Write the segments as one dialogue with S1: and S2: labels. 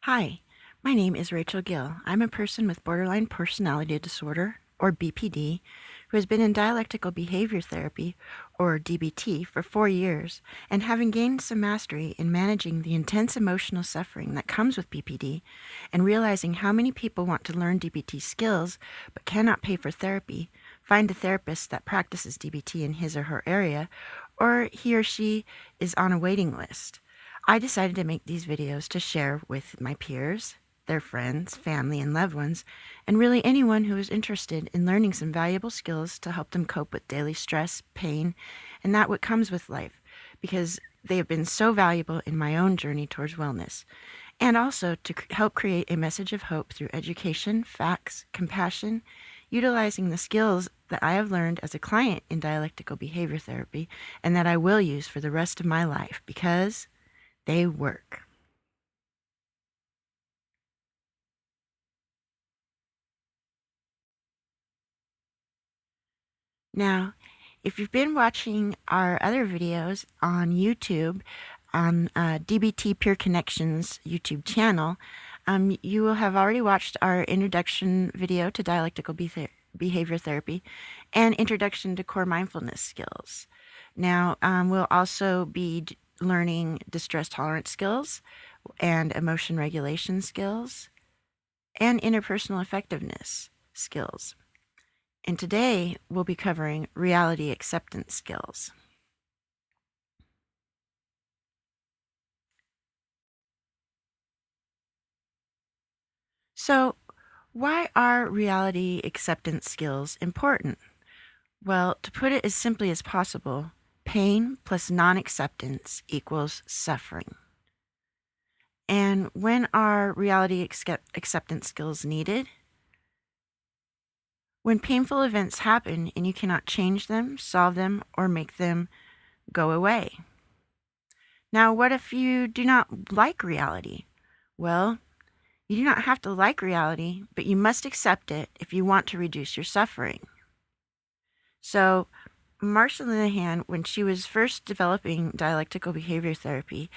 S1: Hi, my name is Rachel Gill. I'm a person with borderline personality disorder, or BPD, who has been in dialectical behavior therapy, or DBT, for 4 years, and having gained some mastery in managing the intense emotional suffering that comes with BPD, and realizing how many people want to learn DBT skills but cannot pay for therapy, find a therapist that practices DBT in his or her area, or he or she is on a waiting list. I decided to make these videos to share with my peers, their friends, family, and loved ones, and really anyone who is interested in learning some valuable skills to help them cope with daily stress, pain, and that what comes with life, because they have been so valuable in my own journey towards wellness, and also to help create a message of hope through education, facts, compassion, utilizing the skills that I have learned as a client in dialectical behavior therapy, and that I will use for the rest of my life, because they work. Now, if you've been watching our other videos on YouTube, on DBT Pure Connections YouTube channel, you will have already watched our introduction video to dialectical behavior therapy and introduction to core mindfulness skills. Now, we'll also be learning distress tolerance skills and emotion regulation skills and interpersonal effectiveness skills. And today we'll be covering reality acceptance skills. So, why are reality acceptance skills important? Well, to put it as simply as possible, pain plus non-acceptance equals suffering. And when are reality acceptance skills needed? When painful events happen and you cannot change them, solve them, or make them go away. Now, what if you do not like reality? Well, you do not have to like reality, but you must accept it if you want to reduce your suffering. So, Marsha Linehan, when she was first developing dialectical behavior therapy,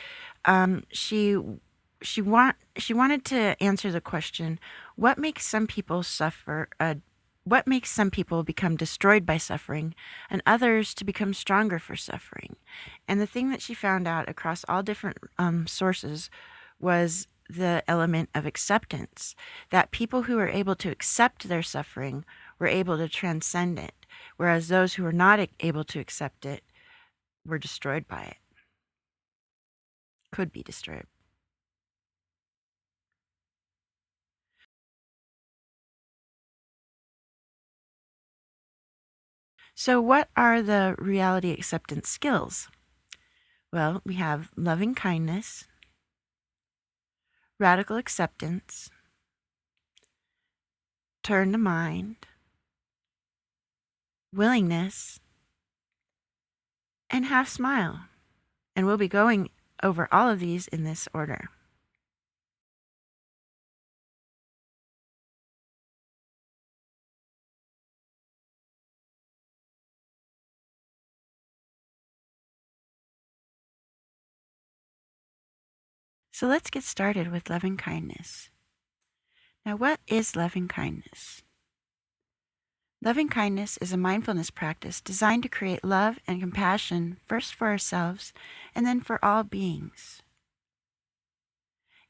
S1: she wanted to answer the question, what makes some people suffer? What makes some people become destroyed by suffering and others to become stronger for suffering? And the thing that she found out across all different sources was the element of acceptance, that people who were able to accept their suffering were able to transcend it, whereas those who were not able to accept it were destroyed by it, could be destroyed. So what are the reality acceptance skills? Well, we have loving kindness, radical acceptance, turn the mind, willingness, and half smile. And we'll be going over all of these in this order. So let's get started with loving kindness. Now, what is loving kindness? Loving kindness is a mindfulness practice designed to create love and compassion first for ourselves and then for all beings.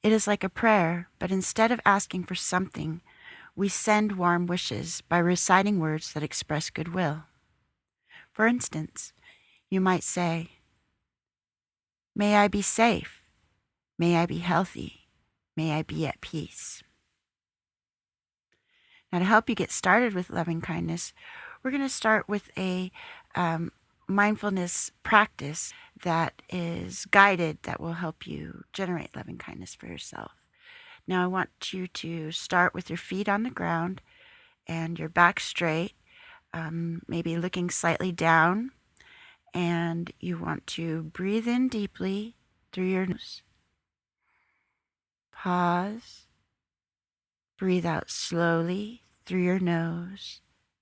S1: It is like a prayer, but instead of asking for something, we send warm wishes by reciting words that express goodwill. For instance, you might say, "May I be safe. May I be healthy. May I be at peace." Now, to help you get started with loving kindness, we're going to start with a mindfulness practice that is guided that will help you generate loving kindness for yourself. Now, I want you to start with your feet on the ground and your back straight, maybe looking slightly down, and you want to breathe in deeply through your nose. Pause. Breathe out slowly through your nose,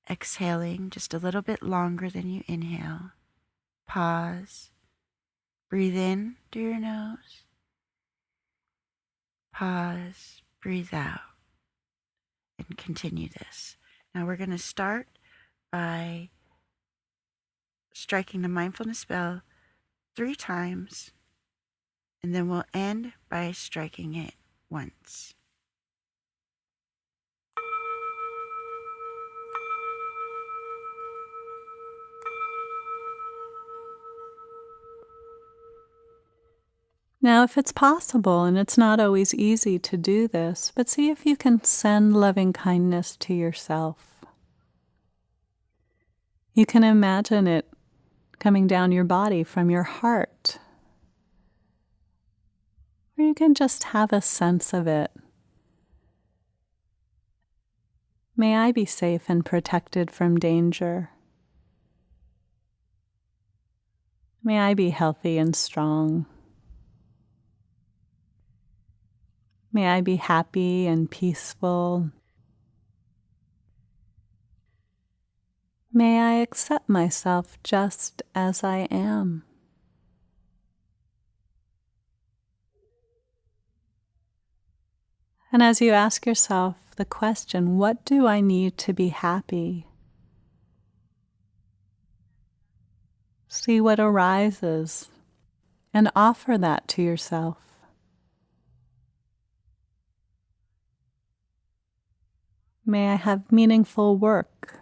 S1: exhaling just a little bit longer than you inhale. Pause. Breathe in through your nose. Pause, breathe out, and continue this. Now we're going to start by striking the mindfulness bell 3 times, and then we'll end by striking it once.
S2: Now, if it's possible, and it's not always easy to do this, but see if you can send loving kindness to yourself. You can imagine it coming down your body from your heart, or you can just have a sense of it. May I be safe and protected from danger. May I be healthy and strong. May I be happy and peaceful. May I accept myself just as I am. And as you ask yourself the question, what do I need to be happy? See what arises and offer that to yourself. May I have meaningful work,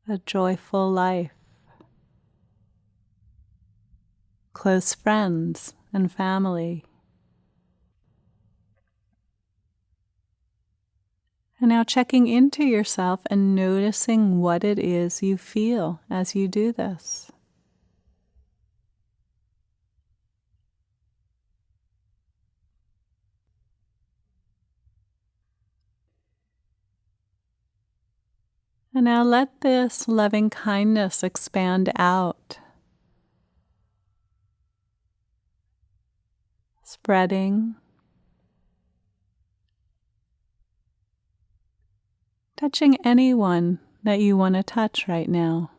S2: a joyful life, close friends and family. And now checking into yourself and noticing what it is you feel as you do this. And now let this loving kindness expand out, spreading, touching anyone that you want to touch right now,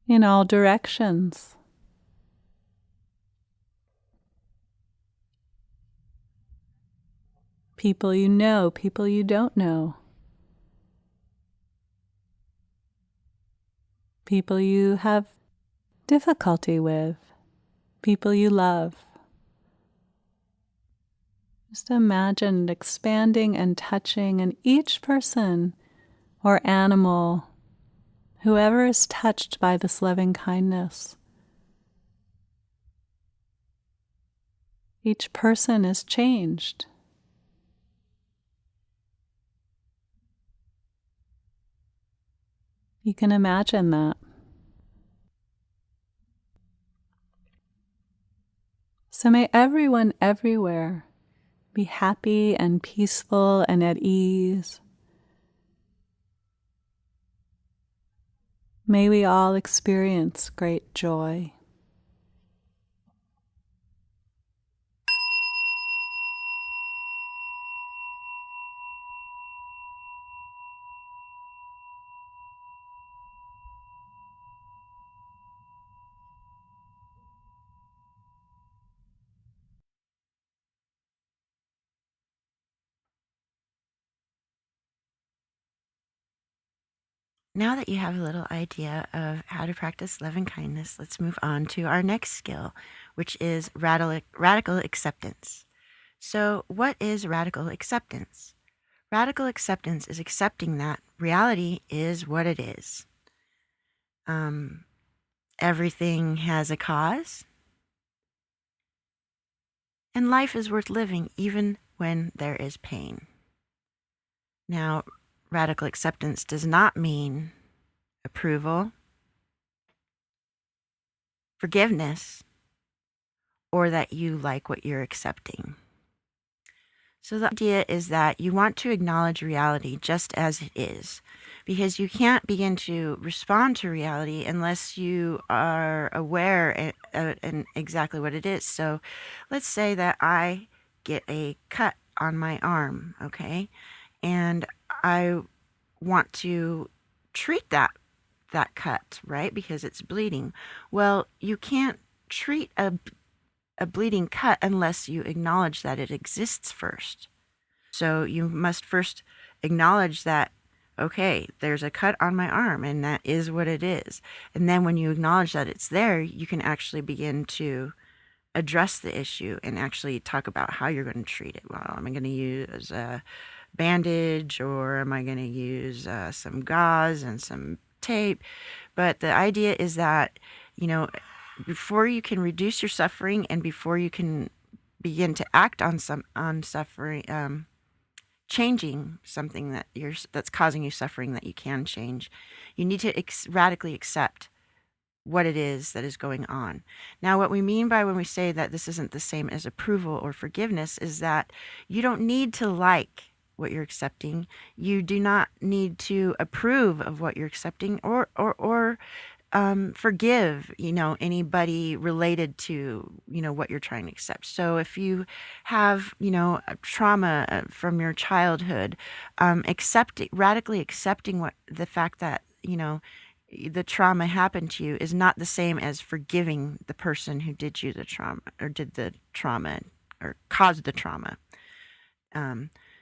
S2: in all directions. People you know, people you don't know. People you have difficulty with. People you love. Just imagine expanding and touching, and each person or animal, whoever is touched by this loving kindness, each person is changed. You can imagine that. So may everyone everywhere be happy and peaceful and at ease. May we all experience great joy.
S1: Now that you have a little idea of how to practice loving kindness, let's move on to our next skill, which is radical acceptance. So, what is radical acceptance? Radical acceptance is accepting that reality is what it is. Everything has a cause, and life is worth living even when there is pain. Now, radical acceptance does not mean approval, forgiveness, or that you like what you're accepting. So the idea is that you want to acknowledge reality just as it is, because you can't begin to respond to reality unless you are aware and exactly what it is. So let's say that I get a cut on my arm, okay? And I want to treat that cut, right? Because it's bleeding. Well, you can't treat a bleeding cut unless you acknowledge that it exists first. So you must first acknowledge that, okay, there's a cut on my arm and that is what it is. And then when you acknowledge that it's there, you can actually begin to address the issue and actually talk about how you're going to treat it. Well, am I going to use a bandage, or am I going to use some gauze and some tape? But the idea is that, before you can reduce your suffering and before you can begin to act on suffering, changing something that's causing you suffering that you can change, you need to radically accept what it is that is going on. Now, what we mean by when we say that this isn't the same as approval or forgiveness is that you don't need to like what you're accepting. You do not need to approve of what you're accepting or forgive, anybody related to, what you're trying to accept. So if you have, a trauma from your childhood, radically accepting the fact that, the trauma happened to you is not the same as forgiving the person who did you the trauma or did the trauma or caused the trauma.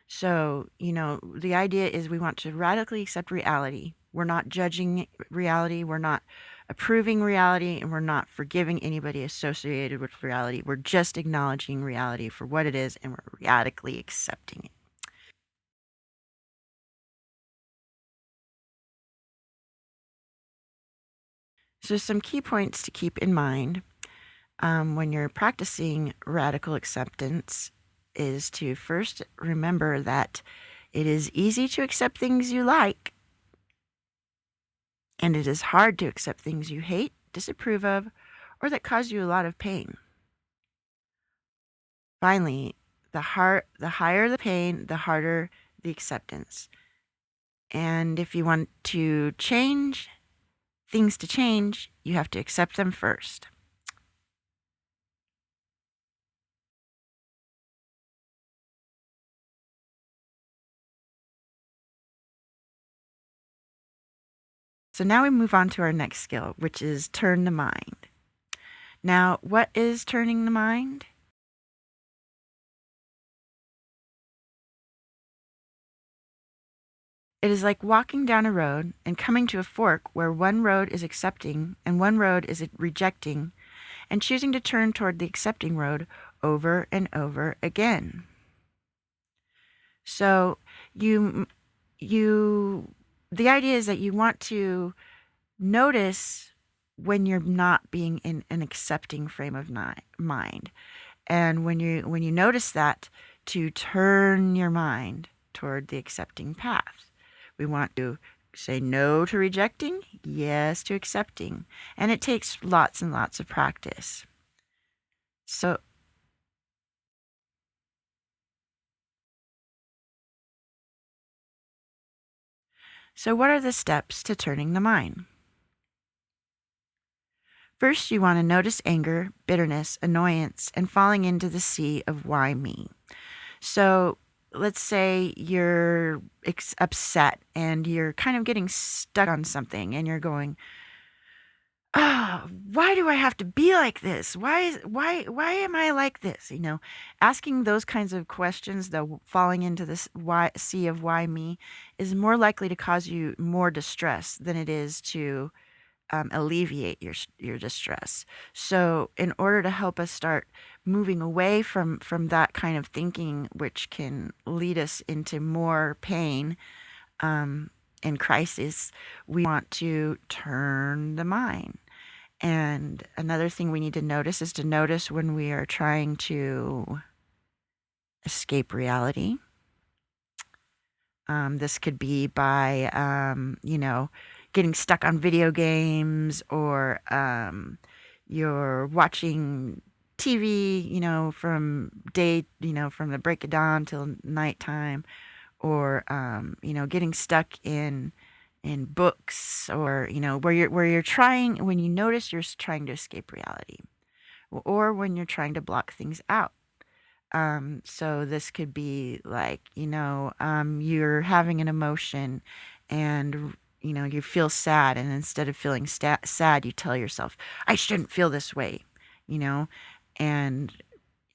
S1: So, the idea is we want to radically accept reality. We're not judging reality. We're not approving reality, and we're not forgiving anybody associated with reality. We're just acknowledging reality for what it is, and we're radically accepting it. So some key points to keep in mind when you're practicing radical acceptance is to first remember that it is easy to accept things you like, and it is hard to accept things you hate, disapprove of, or that cause you a lot of pain. Finally, the higher the pain, the harder the acceptance. And if you want to change things to change, you have to accept them first. So now we move on to our next skill, which is turn the mind. Now, what is turning the mind? It is like walking down a road and coming to a fork where one road is accepting and one road is rejecting, and choosing to turn toward the accepting road over and over again. So the idea is that you want to notice when you're not being in an accepting frame of mind. And when you notice that, to turn your mind toward the accepting path. We want to say no to rejecting, yes to accepting. And it takes lots and lots of practice. So what are the steps to turning the mind? First, you want to notice anger, bitterness, annoyance, and falling into the sea of why me. So let's say you're upset and you're kind of getting stuck on something and you're going, why do I have to be like this? Why am I like this? Asking those kinds of questions, though, falling into this sea of why me, is more likely to cause you more distress than it is to alleviate your distress. So in order to help us start moving away from that kind of thinking, which can lead us into more pain and crisis, we want to turn the mind. And another thing we need to notice is to notice when we are trying to escape reality. This could be by, getting stuck on video games, or you're watching TV, from the break of dawn till nighttime, or getting stuck in books, or when you notice you're trying to escape reality, or when you're trying to block things out. So this could be like, you're having an emotion and you feel sad, and instead of feeling sad, you tell yourself, I shouldn't feel this way. and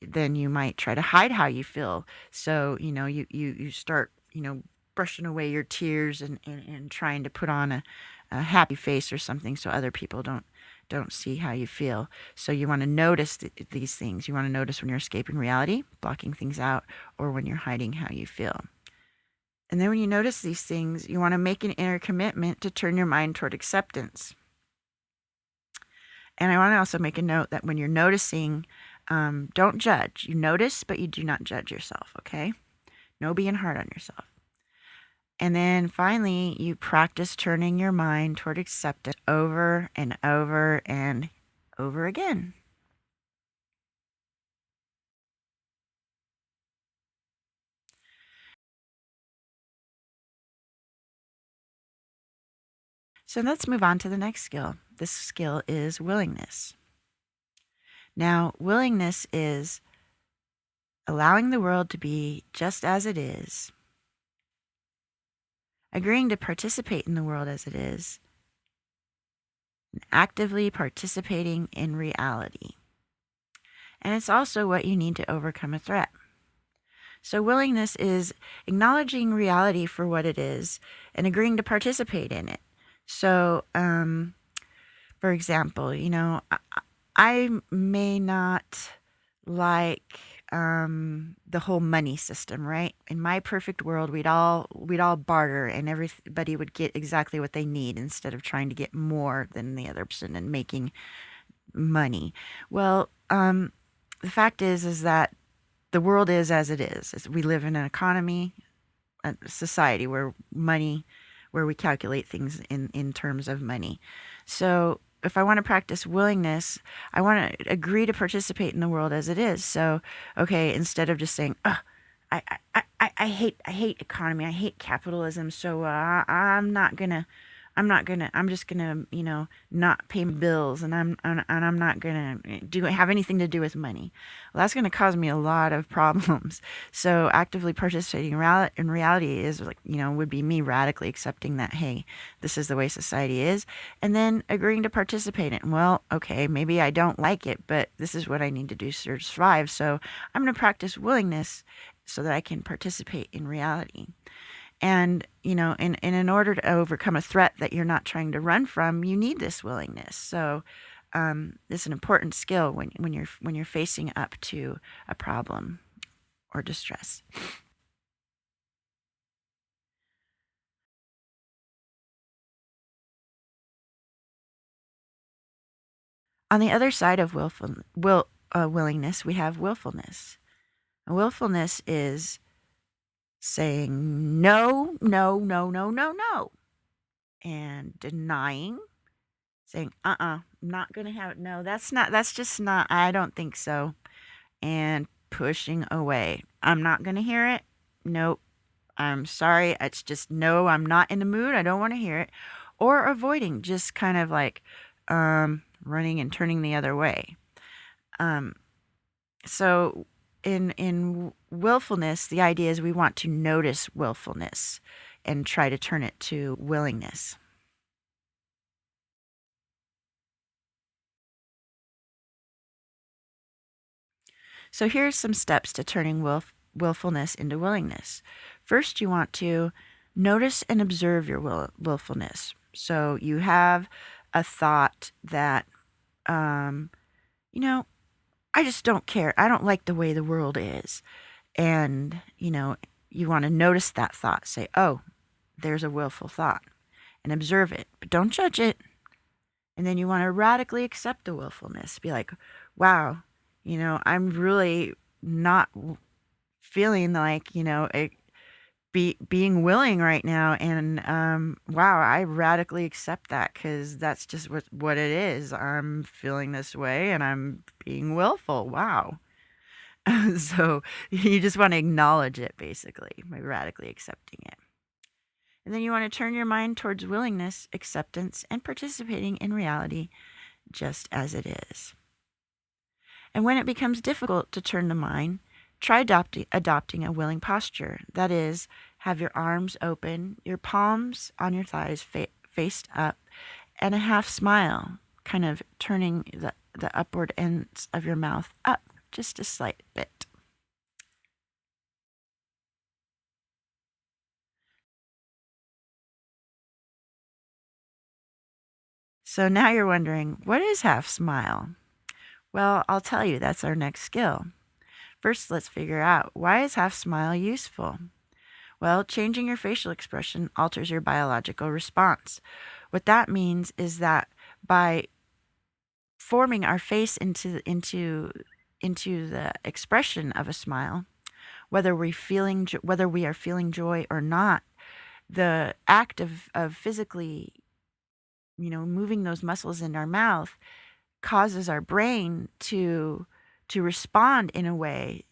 S1: then you might try to hide how you feel. So, you start, brushing away your tears and trying to put on a happy face or something so other people don't see how you feel. So you want to notice these things. You want to notice when you're escaping reality, blocking things out, or when you're hiding how you feel. And then when you notice these things, you want to make an inner commitment to turn your mind toward acceptance. And I want to also make a note that when you're noticing, don't judge. You notice, but you do not judge yourself, okay? No being hard on yourself. And then finally, you practice turning your mind toward acceptance over and over and over again. So let's move on to the next skill. This skill is willingness. Now, willingness is allowing the world to be just as it is, agreeing to participate in the world as it is, and actively participating in reality. And it's also what you need to overcome a threat. So willingness is acknowledging reality for what it is and agreeing to participate in it. So, for example, I may not like the whole money system, right? In my perfect world, we'd all barter, and everybody would get exactly what they need instead of trying to get more than the other person and making money. Well, the fact is that the world is as it is. We live in an economy, a society where we calculate things in terms of money. So if I want to practice willingness, I want to agree to participate in the world as it is. So, okay, instead of just saying, I hate economy, I hate capitalism, so I'm just gonna, not pay my bills, and I'm not gonna have anything to do with money. Well, that's gonna cause me a lot of problems. So actively participating in reality is would be me radically accepting that, hey, this is the way society is, and then agreeing to participate in it. Well, okay, maybe I don't like it, but this is what I need to do to survive. So I'm gonna practice willingness so that I can participate in reality. And, in order to overcome a threat that you're not trying to run from, you need this willingness. So it's an important skill when you're facing up to a problem or distress. On the other side of willingness, we have willfulness. And willfulness is saying no, no, no, no, no, no, and denying, saying, I'm not going to have it. No, that's just not, I don't think so. And pushing away. I'm not going to hear it. Nope. I'm sorry. It's just, no, I'm not in the mood. I don't want to hear it. Or avoiding, just kind of like running and turning the other way. So in willfulness, the idea is we want to notice willfulness and try to turn it to willingness. So here's some steps to turning willfulness into willingness. First, you want to notice and observe your willfulness. So you have a thought that, I just don't care. I don't like the way the world is. And, you want to notice that thought. Say, oh, there's a willful thought, and observe it, but don't judge it. And then you want to radically accept the willfulness. Be like, wow, I'm really not feeling like, being willing right now. And wow, I radically accept that, because that's just what it is. I'm feeling this way and I'm being willful. Wow. So you just want to acknowledge it, basically, by radically accepting it. And then you want to turn your mind towards willingness, acceptance, and participating in reality just as it is. And when it becomes difficult to turn the mind, try adopting a willing posture. That is, have your arms open, your palms on your thighs faced up, and a half smile, kind of turning the upward ends of your mouth up just a slight bit. So now you're wondering, what is half smile? Well, I'll tell you, that's our next skill. First, let's figure out, why is half smile useful? Well, changing your facial expression alters your biological response. What that means is that by forming our face into the expression of a smile, whether we are feeling joy or not, the act of physically, moving those muscles in our mouth causes our brain to respond in a way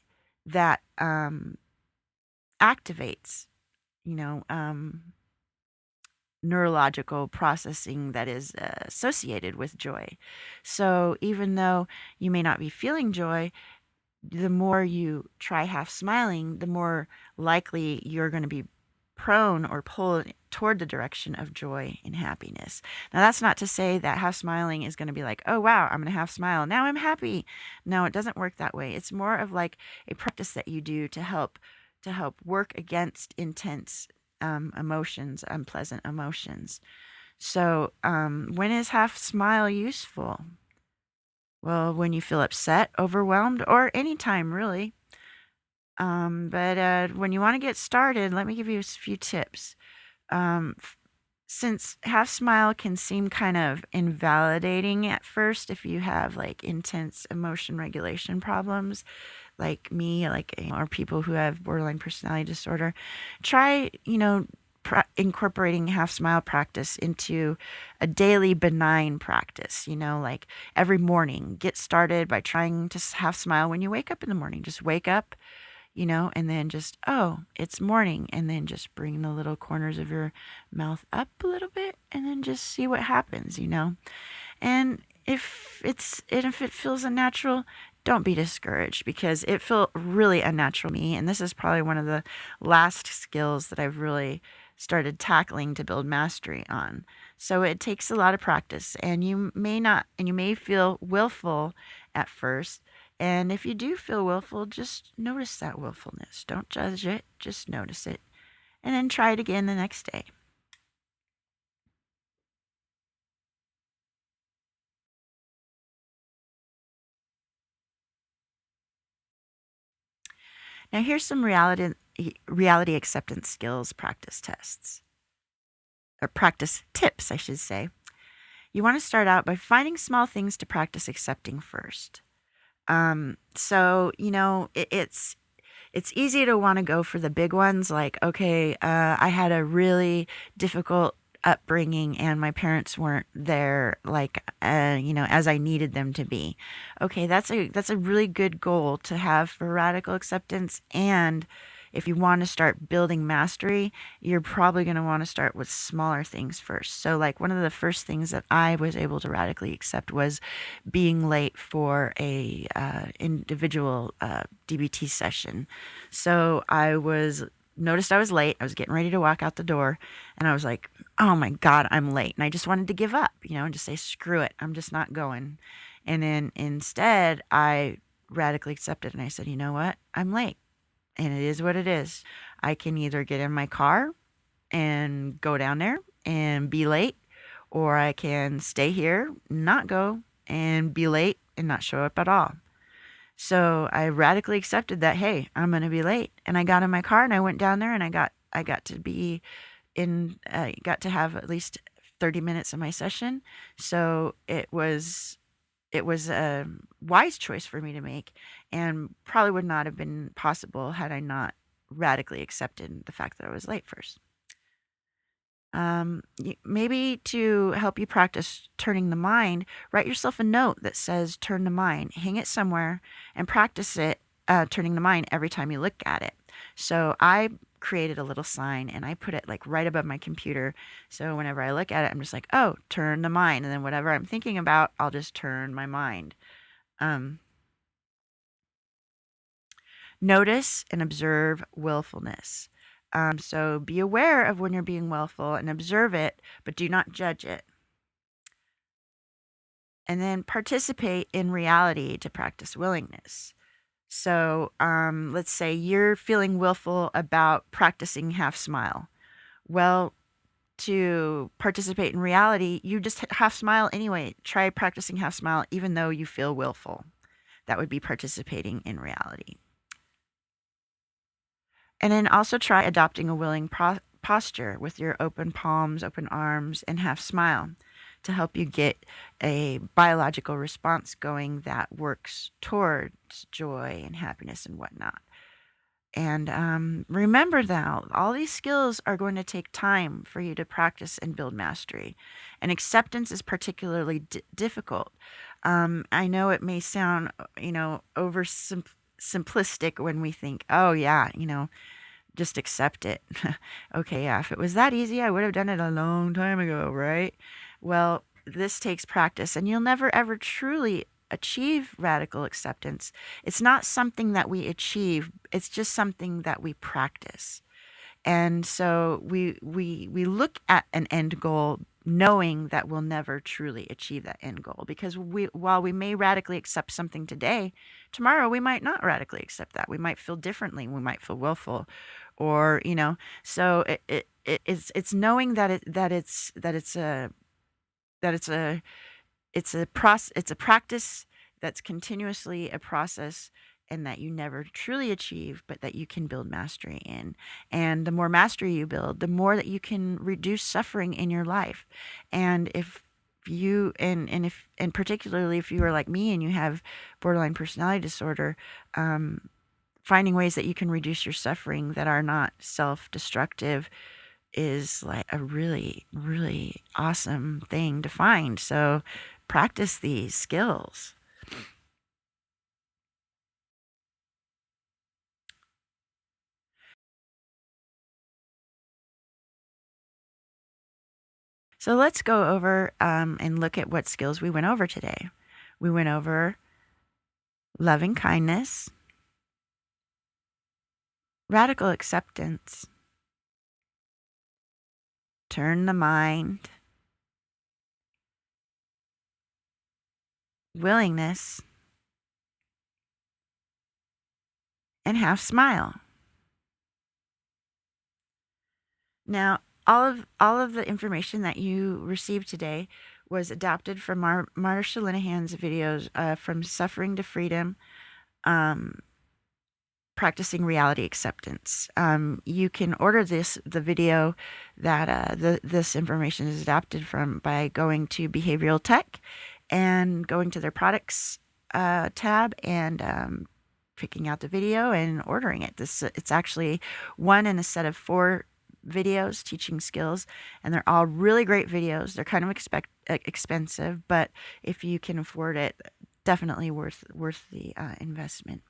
S1: that activates, neurological processing that is associated with joy. So even though you may not be feeling joy, the more you try half smiling, the more likely you're going to be prone or pulled toward the direction of joy and happiness. Now, that's not to say that half smiling is going to be like, oh, wow, I'm going to half smile. Now I'm happy. No, it doesn't work that way. It's more of like a practice that you do to help work against intense emotions, unpleasant emotions. So when is half smile useful? Well, when you feel upset, overwhelmed, or anytime really. But when you want to get started, let me give you a few tips. Since half smile can seem kind of invalidating at first if you have like intense emotion regulation problems, like me, or people who have borderline personality disorder, try, incorporating half smile practice into a daily benign practice. Like every morning, get started by trying to half smile when you wake up in the morning. Just wake up, and then just, oh, it's morning, and then just bring the little corners of your mouth up a little bit, and then just see what happens, And if it feels unnatural, don't be discouraged, because it felt really unnatural to me, and this is probably one of the last skills that I've really started tackling to build mastery on. So it takes a lot of practice, and you may feel willful at first. And if you do feel willful, just notice that willfulness. Don't judge it, just notice it. And then try it again the next day. Now here's some reality acceptance skills practice tests. Or practice tips, I should say. You want to start out by finding small things to practice accepting first. So, it's easy to want to go for the big ones, like, okay, I had a really difficult upbringing and my parents weren't there, like, as I needed them to be. Okay, that's a really good goal to have for radical acceptance. And if you want to start building mastery, you're probably going to want to start with smaller things first. So like one of the first things that I was able to radically accept was being late for a individual DBT session. So noticed I was late. I was getting ready to walk out the door, and I was like, oh my God, I'm late. And I just wanted to give up, and just say, screw it. I'm just not going. And then instead I radically accepted, and I said, you know what? I'm late. And it is what it is. I can either get in my car and go down there and be late, or I can stay here, not go, and be late and not show up at all. So I radically accepted that, hey, I'm going to be late. And I got in my car and I went down there, and I got to be got to have at least 30 minutes of my session. So it was a wise choice for me to make, and probably would not have been possible had I not radically accepted the fact that I was late first. Maybe to help you practice turning the mind, write yourself a note that says turn the mind, hang it somewhere, and practice it, turning the mind every time you look at it. So I created a little sign, and I put it like right above my computer. So whenever I look at it, I'm just like, oh, turn the mind. And then whatever I'm thinking about, I'll just turn my mind. Notice and observe willfulness. So be aware of when you're being willful and observe it, but do not judge it. And then participate in reality to practice willingness. So let's say you're feeling willful about practicing half smile. Well, to participate in reality, you just half smile anyway. Try practicing half smile even though you feel willful. That would be participating in reality. And then also try adopting a willing posture with your open palms, open arms, and half smile to help you get a biological response going that works towards joy and happiness and whatnot. And remember now, all these skills are going to take time for you to practice and build mastery. And acceptance is particularly difficult. I know it may sound, over simplistic when we think, oh, yeah, just accept it. Okay, yeah, if it was that easy, I would have done it a long time ago, right? Well, this takes practice, and you'll never ever truly achieve radical acceptance. It's not something that we achieve, it's just something that we practice. And so we look at an end goal knowing that we'll never truly achieve that end goal, because while we may radically accept something today, tomorrow we might not radically accept that. We might feel differently. We might feel willful, or So it's knowing it's a practice that's continuously a process, and that you never truly achieve, but that you can build mastery in. And the more mastery you build, the more that you can reduce suffering in your life. And if you and particularly if you are like me and you have borderline personality disorder, finding ways that you can reduce your suffering that are not self-destructive is like a really, really awesome thing to find. So practice these skills. So let's go over and look at what skills we went over today. We went over loving kindness, radical acceptance, turn the mind, willingness, and half smile. Now, all of the information that you received today was adapted from Marsha Linehan's videos, from Suffering to Freedom, practicing reality acceptance. You can order the video that this information is adapted from by going to Behavioral Tech and going to their products tab and picking out the video and ordering it. It's actually one in a set of 4 videos teaching skills, and they're all really great videos. They're kind of expensive, but if you can afford it, definitely worth the investment.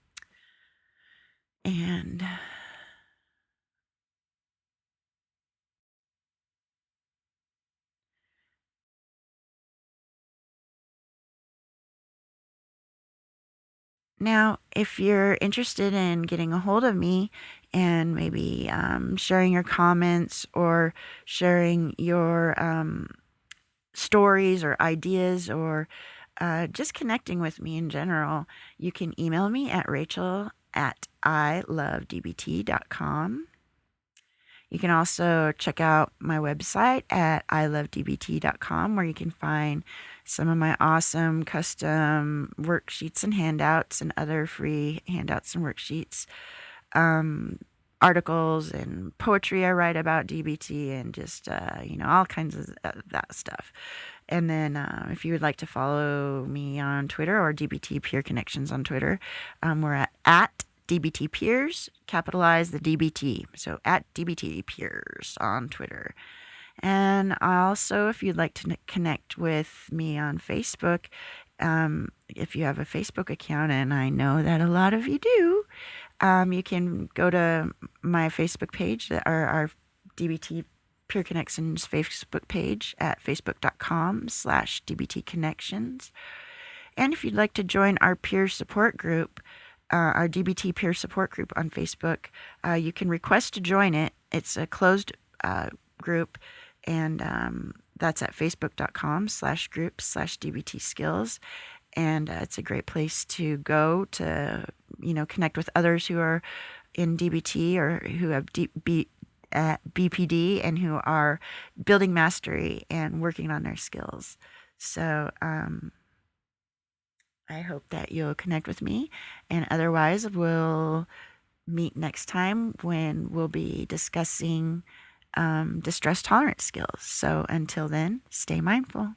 S1: And now, if you're interested in getting a hold of me and maybe sharing your comments or sharing your stories or ideas, or just connecting with me in general, you can email me at rachel@ilovedbt.com. You can also check out my website at ilovedbt.com, where you can find some of my awesome custom worksheets and handouts and other free handouts and worksheets, articles and poetry I write about DBT, and just, all kinds of that stuff. And then if you would like to follow me on Twitter, or DBT Peer Connections on Twitter, we're at DBT Peers, capitalize the DBT. So at DBT Peers on Twitter. And also, if you'd like to connect with me on Facebook, if you have a Facebook account, and I know that a lot of you do, you can go to my Facebook page, or our DBT Peer Connections Facebook page at facebook.com/DBT Connections. And if you'd like to join our peer support group, our DBT peer support group on Facebook, you can request to join it. It's a closed group, and that's at facebook.com/groups/DBT skills. And it's a great place to go to, connect with others who are in DBT or who have BPD and who are building mastery and working on their skills. So I hope that you'll connect with me, and otherwise we'll meet next time when we'll be discussing distress tolerance skills. So until then, stay mindful.